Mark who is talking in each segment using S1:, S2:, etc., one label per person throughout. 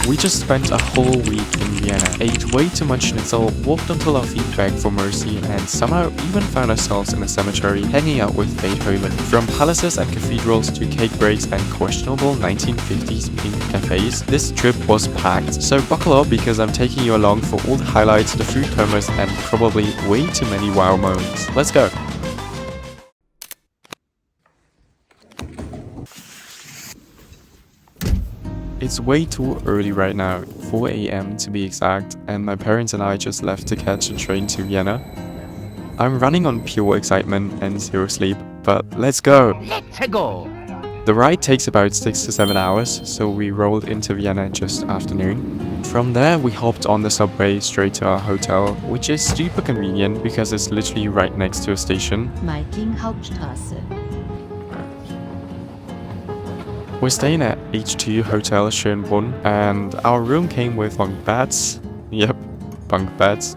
S1: We just spent a whole week in Vienna, ate way too much schnitzel, walked until our feet begged for mercy, and somehow even found ourselves in a cemetery hanging out with Beethoven. From palaces and cathedrals to cake breaks and questionable 1950s pink cafes, this trip was packed. So buckle up because I'm taking you along for all the highlights, the food comas, and probably way too many wow moments. Let's go! It's way too early right now, 4 AM to be exact, and my parents and I just left to catch a train to Vienna. I'm running on pure excitement and zero sleep, but let's go!
S2: Let's go!
S1: The ride takes about 6 to 7 hours, so we rolled into Vienna just after noon. From there, we hopped on the subway straight to our hotel, which is super convenient because it's literally right next to a station.
S3: Meidling Hauptstraße.
S1: We're staying at H2 Hotel Schönbrunn, and our room came with bunk beds. Yep, bunk beds.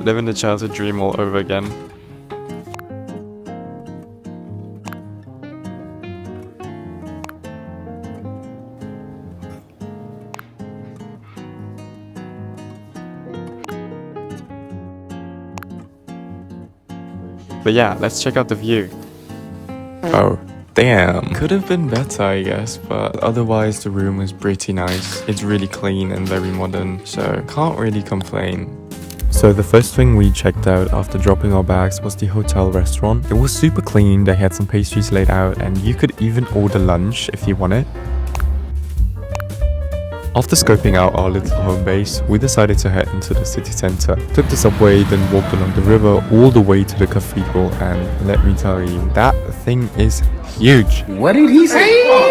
S1: Living the childhood dream all over again. But yeah, let's check out the view. Oh. Damn. Could have been better, I guess, but otherwise the room was pretty nice. It's really clean and very modern, so can't really complain. So the first thing we checked out after dropping our bags was the hotel restaurant. It was super clean, they had some pastries laid out, and you could even order lunch if you wanted. After scoping out our little home base, we decided to head into the city center. Took the subway, then walked along the river all the way to the cathedral, and let me tell you, that thing is huge.
S2: What did he say?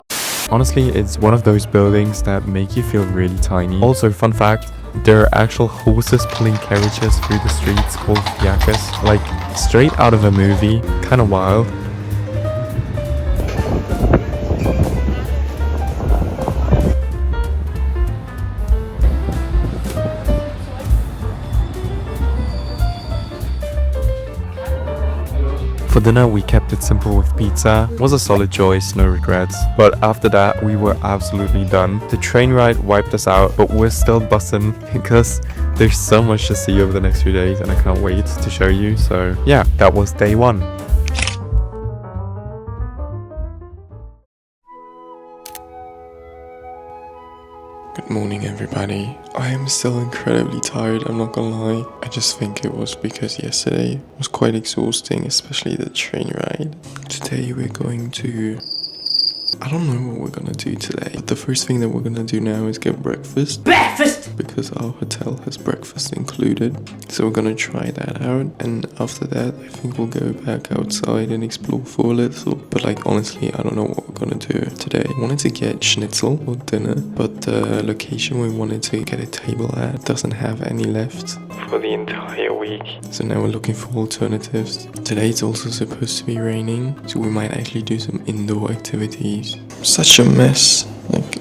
S1: Honestly, it's one of those buildings that make you feel really tiny. Also, fun fact, there are actual horses pulling carriages through the streets called fiacres, like straight out of a movie, kinda wild. For dinner, we kept it simple with pizza. Was a solid choice, no regrets. But after that, we were absolutely done. The train ride wiped us out, but we're still bussing because there's so much to see over the next few days and I can't wait to show you. So yeah, that was day one. Good morning, everybody. I am still incredibly tired, I'm not gonna lie. I just think it was because yesterday was quite exhausting, especially the train ride. Today we're going to... I don't know what we're gonna do today, but the first thing that we're gonna do now is get breakfast. Breakfast! Because our hotel has breakfast included. So we're gonna try that out, and after that I think we'll go back outside and explore for a little. But like honestly, I don't know what we're gonna do today. I wanted to get schnitzel for dinner, but the location we wanted to get a table at doesn't have any left for the entire week. So now we're looking for alternatives. Today it's also supposed to be raining, so we might actually do some indoor activities. Such a mess. Like,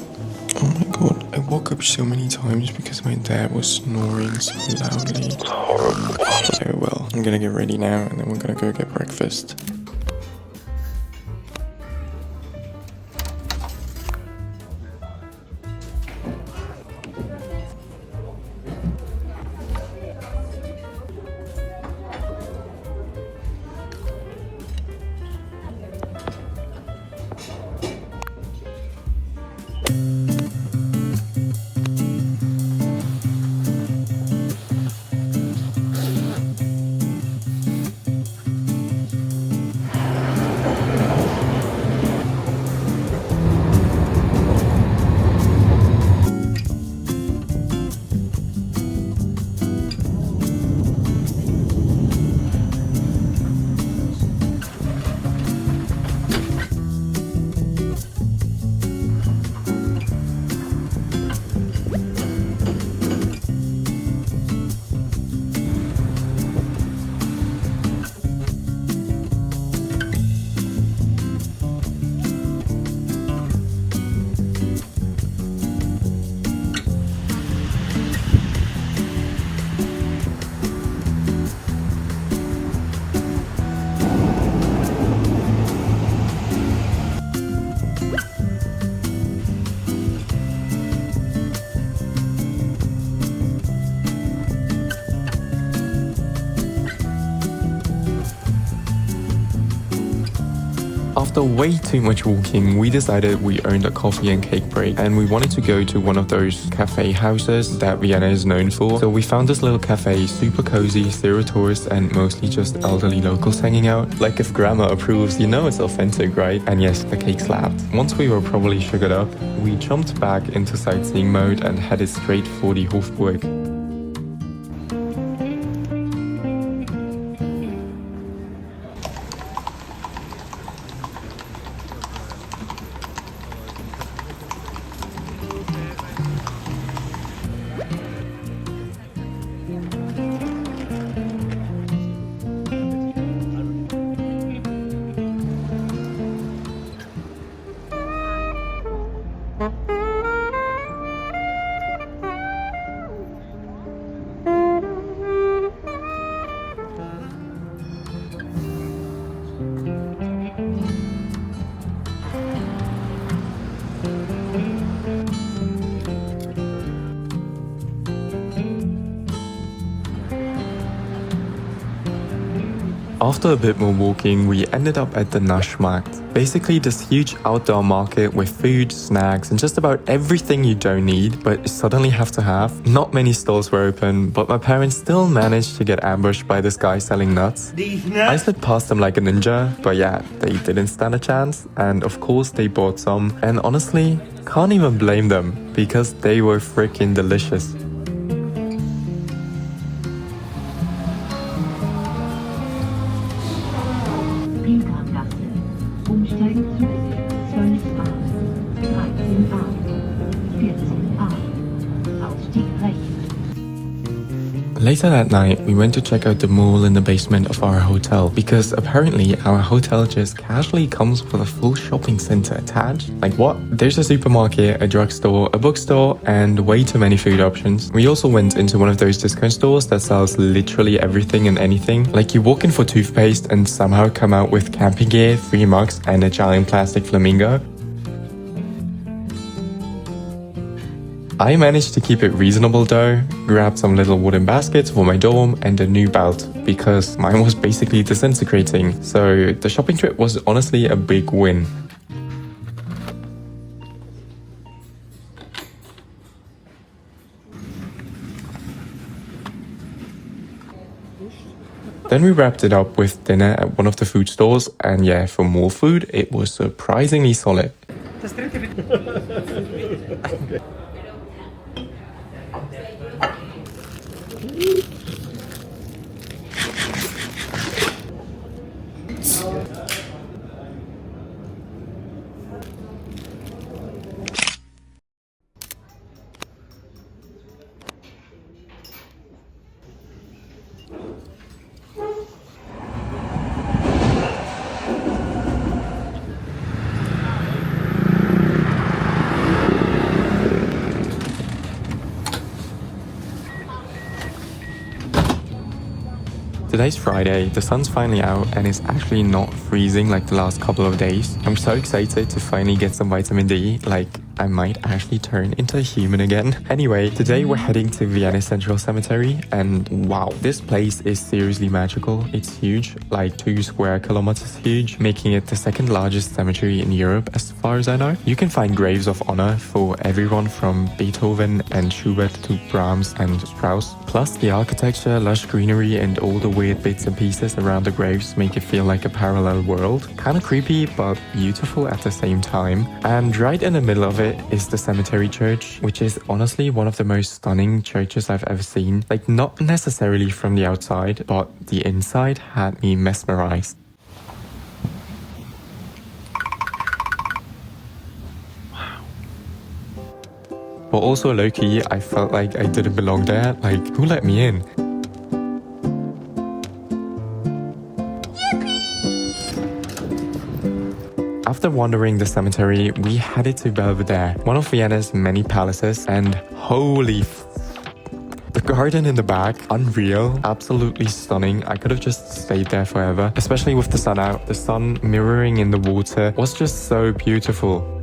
S1: oh my god, I woke up so many times because my dad was snoring so loudly. It's horrible. Very well, I'm gonna get ready now and then we're gonna go get breakfast. After way too much walking, we decided we earned a coffee and cake break and we wanted to go to one of those cafe houses that Vienna is known for. So we found this little cafe, super cozy, zero tourists and mostly just elderly locals hanging out. Like if grandma approves, you know it's authentic, right? And yes, the cake slapped. Once we were probably sugared up, we jumped back into sightseeing mode and headed straight for the Hofburg. After a bit more walking, we ended up at the Naschmarkt. Basically this huge outdoor market with food, snacks and just about everything you don't need but suddenly have to have. Not many stalls were open, but my parents still managed to get ambushed by this guy selling nuts. I slid past them like a ninja, but yeah, they didn't stand a chance and of course they bought some and honestly, can't even blame them because they were freaking delicious.
S3: Umsteigen zu 12a, 13a, 14a, Ausstieg rechts.
S1: Later that night, we went to check out the mall in the basement of our hotel because apparently our hotel just casually comes with a full shopping center attached. Like what? There's a supermarket, a drugstore, a bookstore, and way too many food options. We also went into one of those discount stores that sells literally everything and anything. Like you walk in for toothpaste and somehow come out with camping gear, 3 mugs, and a giant plastic flamingo. I managed to keep it reasonable though, grabbed some little wooden baskets for my dorm and a new belt, because mine was basically disintegrating, so the shopping trip was honestly a big win. Then we wrapped it up with dinner at one of the food stores, and yeah, for more food, it was surprisingly solid. Today's Friday, the sun's finally out and it's actually not freezing like the last couple of days. I'm so excited to finally get some vitamin D, like I might actually turn into a human again. Anyway, today we're heading to Vienna Central Cemetery and wow, this place is seriously magical. It's huge, like 2 square kilometers huge, making it the 2nd largest cemetery in Europe as far as I know. You can find graves of honor for everyone from Beethoven and Schubert to Brahms and Strauss. Plus the architecture, lush greenery and all the weird bits and pieces around the graves make it feel like a parallel world. Kinda creepy but beautiful at the same time. And right in the middle of it is the cemetery church, which is honestly one of the most stunning churches I've ever seen. Like not necessarily from the outside, but the inside had me mesmerized. But also low-key, I felt like I didn't belong there. Like, who let me in? After wandering the cemetery, we headed to Belvedere, one of Vienna's many palaces, and holy the garden in the back, unreal, absolutely stunning. I could have just stayed there forever, especially with the sun out. The sun mirroring in the water was just so beautiful.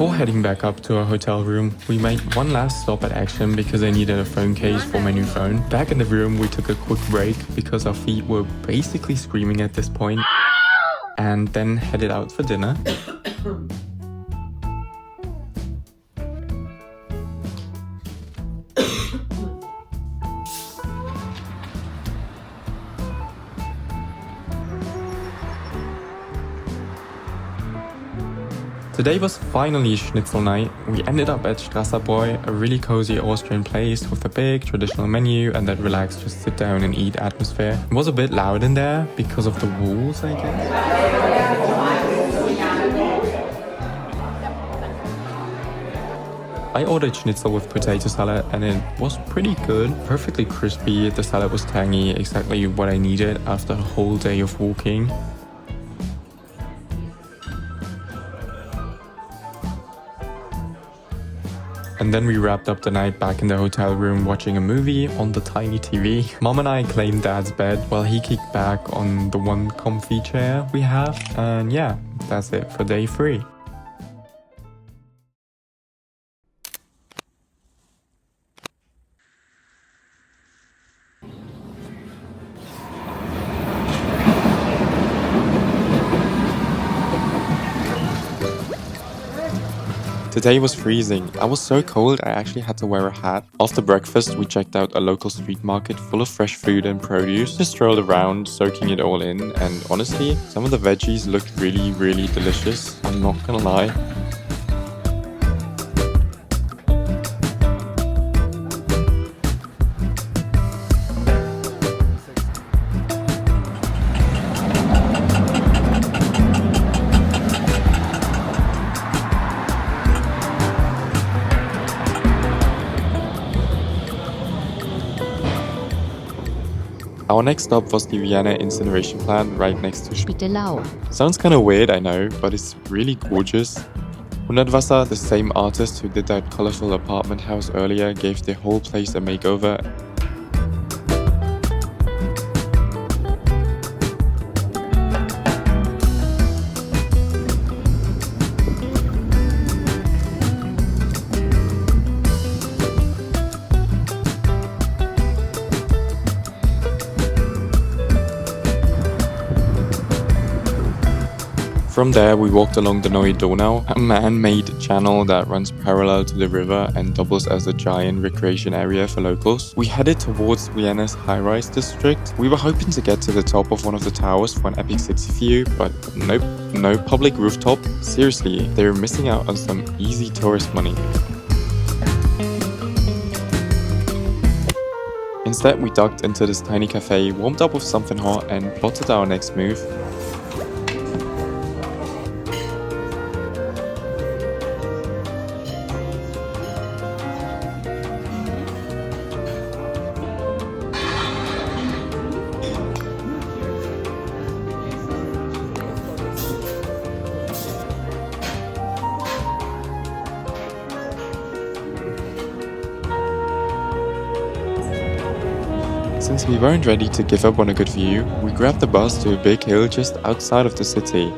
S1: Before heading back up to our hotel room, we made one last stop at Action because I needed a phone case for my new phone. Back in the room, we took a quick break because our feet were basically screaming at this point, and then headed out for dinner. Today was finally schnitzel night. We ended up at Strasserbräu, a really cozy Austrian place with a big traditional menu and that relaxed just sit down and eat atmosphere. It was a bit loud in there because of the walls, I guess. I ordered schnitzel with potato salad and it was pretty good, perfectly crispy. The salad was tangy, exactly what I needed after a whole day of walking. And then we wrapped up the night back in the hotel room watching a movie on the tiny TV. Mom and I claimed Dad's bed while he kicked back on the one comfy chair we have. And yeah, that's it for day 3. Today was freezing. I was so cold I actually had to wear a hat. After breakfast, we checked out a local street market full of fresh food and produce. Just strolled around, soaking it all in, and honestly, some of the veggies looked really delicious. I'm not gonna lie. Our next stop was the Vienna incineration plant right next to
S4: Bitte lau.
S1: Sounds kinda weird, I know, but it's really gorgeous. Hundertwasser, the same artist who did that colorful apartment house earlier, gave the whole place a makeover. From there, we walked along the Neue Donau, a man-made channel that runs parallel to the river and doubles as a giant recreation area for locals. We headed towards Vienna's high-rise district. We were hoping to get to the top of one of the towers for an epic city view, but nope, no public rooftop. Seriously, they were missing out on some easy tourist money. Instead, we ducked into this tiny cafe, warmed up with something hot, and plotted our next move. Since we weren't ready to give up on a good view, we grabbed the bus to a big hill just outside of the city.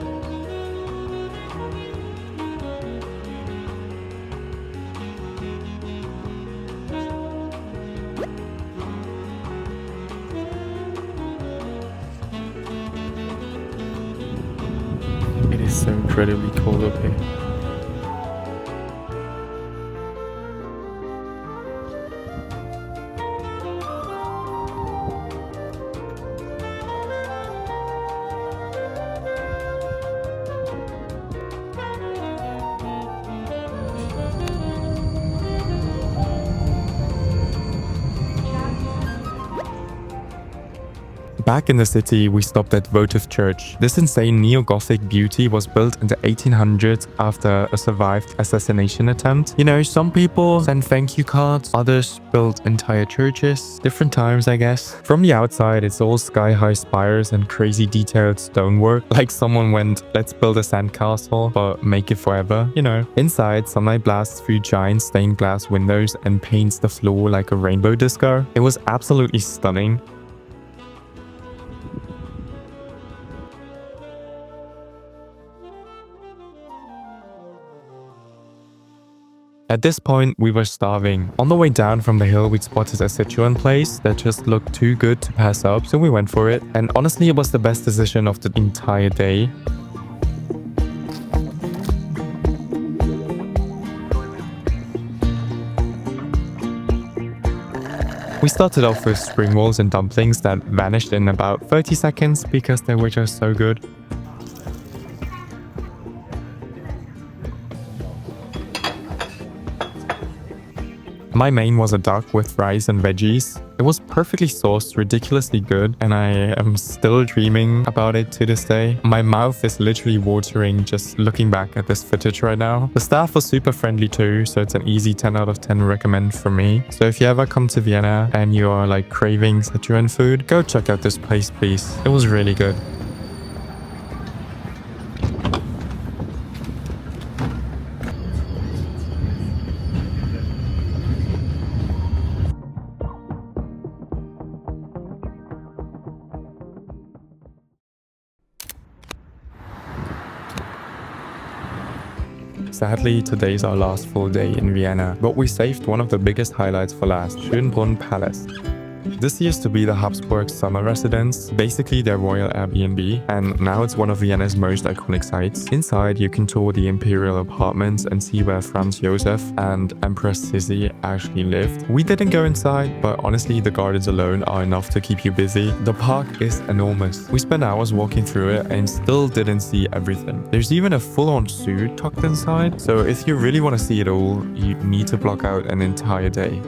S1: It is so incredibly cold up here. Back in the city, we stopped at Votive Church. This insane neo-Gothic beauty was built in the 1800s after a survived assassination attempt. You know, some people send thank you cards, others build entire churches. Different times, I guess. From the outside, it's all sky-high spires and crazy detailed stonework. Like someone went, let's build a sandcastle, but make it forever, you know. Inside, sunlight blasts through giant stained glass windows and paints the floor like a rainbow disco. It was absolutely stunning.
S4: At this point, we were starving. On the way down from the hill, we spotted a Sichuan place that just looked too good to pass up, so we went for it. And honestly, it was the best decision of the entire day. We started off with spring rolls and dumplings that vanished in about 30 seconds because they were just so good. My main was a duck with rice and veggies. It was perfectly sauced, ridiculously good, and I am still dreaming about it to this day. My mouth is literally watering just looking back at this footage right now. The staff was super friendly too, so it's an easy 10 out of 10 recommend for me. So if you ever come to Vienna and you are like craving Sichuan food, go check out this place, please. It was really good. Sadly, today's our last full day in Vienna, but we saved one of the biggest highlights for last, Schönbrunn Palace. This used to be the Habsburg's summer residence, basically their royal Airbnb, and now it's one of Vienna's most iconic sites. Inside, you can tour the imperial apartments and see where Franz Josef and Empress Sissi actually lived. We didn't go inside, but honestly, the gardens alone are enough to keep you busy. The park is enormous. We spent hours walking through it and still didn't see everything. There's even a full-on zoo tucked inside, so if you really want to see it all, you need to block out an entire day.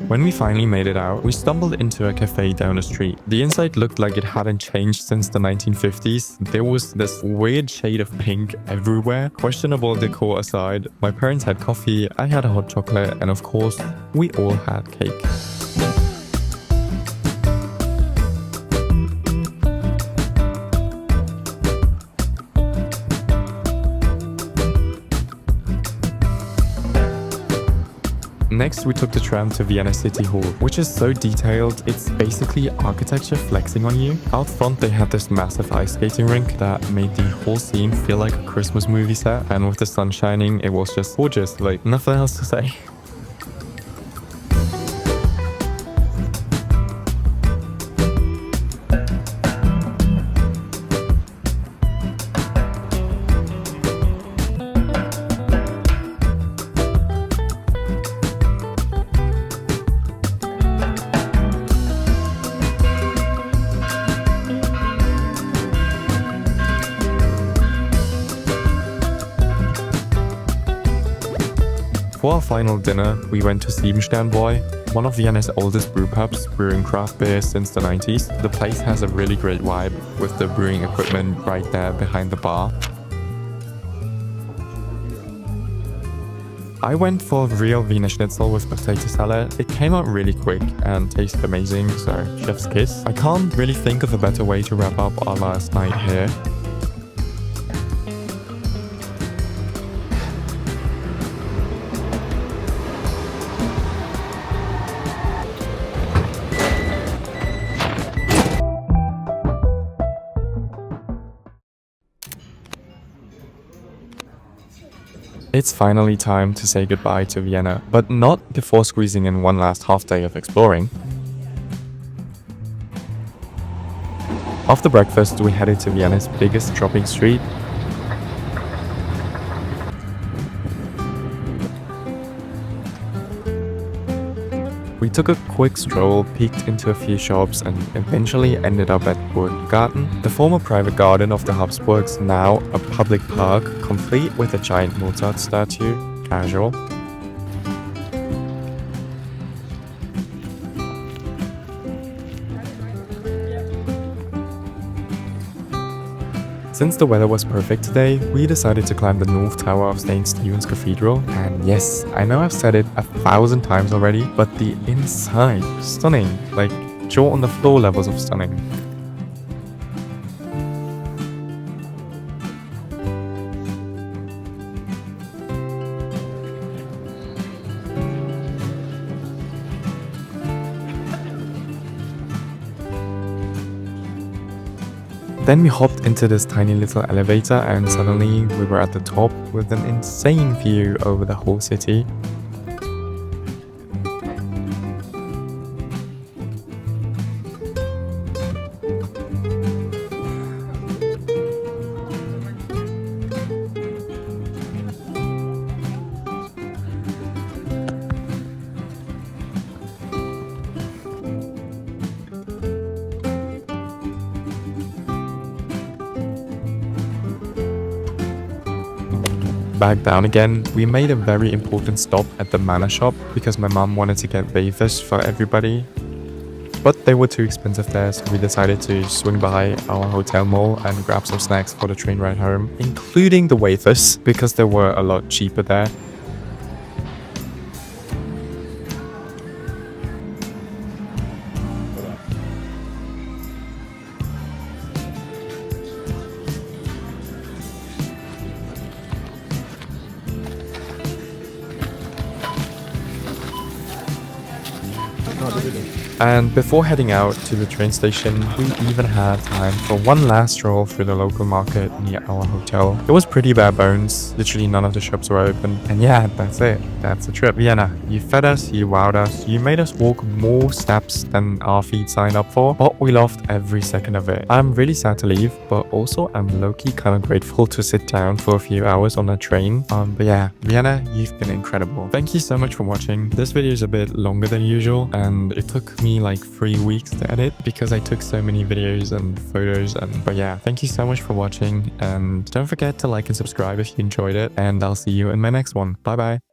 S4: When we finally made it out, we stumbled into a cafe down the street. The inside looked like it hadn't changed since the 1950s. There was this weird shade of pink everywhere. Questionable decor aside, my parents had coffee, I had a hot chocolate, and of course, we all had cake. Next, we took the tram to Vienna City Hall, which is so detailed, it's basically architecture flexing on you. Out front, they had this massive ice skating rink that made the whole scene feel like a Christmas movie set, and with the sun shining, it was just gorgeous, like nothing else to say. For our final dinner, we went to Siebensternbräu, one of Vienna's oldest brew pubs, brewing craft beer since the 90s. The place has a really great vibe, with the brewing equipment right there behind the bar. I went for real Wiener schnitzel with potato salad. It came out really quick and tasted amazing, so chef's kiss. I can't really think of a better way to wrap up our last night here. It's finally time to say goodbye to Vienna, but not before squeezing in one last half day of exploring. After breakfast, we headed to Vienna's biggest shopping street. We took a quick stroll, peeked into a few shops, and eventually ended up at Burggarten, the former private garden of the Habsburgs, now a public park, complete with a giant Mozart statue. Casual. Since the weather was perfect today, we decided to climb the North Tower of St. Stephen's Cathedral, and yes, I know I've said it 1,000 times already, but the inside, stunning, like jaw on the floor levels of stunning. Then we hopped into this tiny little elevator and suddenly we were at the top with an insane view over the whole city. Back down again, we made a very important stop at the manor shop because my mom wanted to get wafers for everybody. But they were too expensive there, so we decided to swing by our hotel mall and grab some snacks for the train ride home, including the wafers, because they were a lot cheaper there. And before heading out to the train station, we even had time for one last stroll through the local market near our hotel. It was pretty bare bones, literally none of the shops were open. And yeah, that's it. That's the trip. Vienna, you fed us, you wowed us, you made us walk more steps than our feet signed up for, but we loved every second of it. I'm really sad to leave, but also I'm low-key kind of grateful to sit down for a few hours on a train. But yeah, Vienna, you've been incredible. Thank you so much for watching. This video is a bit longer than usual, and it took me like 3 weeks to edit because I took so many videos and photos. But yeah, thank you so much for watching, and don't forget to like and subscribe if you enjoyed it, and I'll see you in my next one. Bye bye.